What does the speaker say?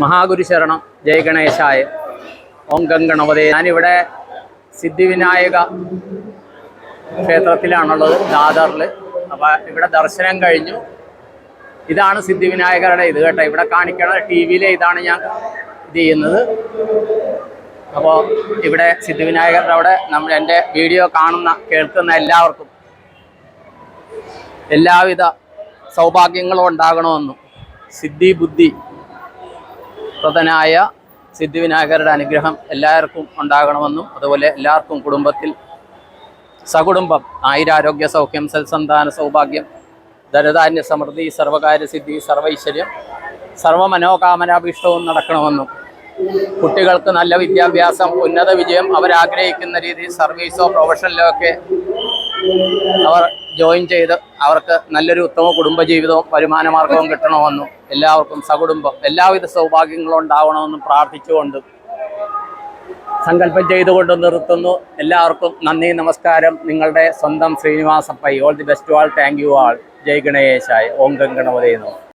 മഹാഗുരു ശരണം. ജയ ഗണേശായ. ഓം ഗംഗണപതേ. ഞാനിവിടെ സിദ്ധിവിനായക ക്ഷേത്രത്തിലാണുള്ളത്, ദാദറിൽ. അപ്പോൾ ഇവിടെ ദർശനം കഴിഞ്ഞു. ഇതാണ് സിദ്ധിവിനായകരുടെ ഇത് കേട്ടോ. ഇവിടെ കാണിക്കണ ടി വിയിലെ ഇതാണ് ഞാൻ ഇത് ചെയ്യുന്നത്. അപ്പോൾ ഇവിടെ സിദ്ധിവിനായകരുടെ അവിടെ എൻ്റെ വീഡിയോ കാണുന്ന കേൾക്കുന്ന എല്ലാവർക്കും എല്ലാവിധ സൗഭാഗ്യങ്ങളും ഉണ്ടാകണമെന്നും സിദ്ധി ബുദ്ധി പ്രദനായ സിദ്ധിവിനായകരുടെ അനുഗ്രഹം എല്ലാവർക്കും ഉണ്ടാകണമെന്നും അതുപോലെ എല്ലാവർക്കും കുടുംബത്തിൽ സകുടുംബം ആയുരാരോഗ്യ സൗഖ്യം സൽസന്താന സൗഭാഗ്യം ധനധാന്യ സമൃദ്ധി സർവകാര്യസിദ്ധി സർവൈശ്വര്യം സർവമനോകാമനാഭീഷ്ടവും നടക്കണമെന്നും കുട്ടികൾക്ക് നല്ല വിദ്യാഭ്യാസം ഉന്നത വിജയം അവരാഗ്രഹിക്കുന്ന രീതിയിൽ സർവീസോ പ്രൊഫഷനിലോ ഒക്കെ അവർ ജോയിൻ ചെയ്ത് അവർക്ക് നല്ലൊരു ഉത്തമ കുടുംബജീവിതവും വരുമാന മാർഗവും കിട്ടണമെന്നും എല്ലാവർക്കും സകുടുംബം എല്ലാവിധ സൗഭാഗ്യങ്ങളും ഉണ്ടാവണമെന്നും പ്രാർത്ഥിച്ചുകൊണ്ട് സങ്കല്പം ചെയ്തുകൊണ്ട് നിർത്തുന്നു. എല്ലാവർക്കും നന്ദി, നമസ്കാരം. നിങ്ങളുടെ സ്വന്തം Srinivasa Pai. All the best all. Thank you all. ജയ് ഗണേശായ. ഓം ഗംഗണപതേ നമഃ.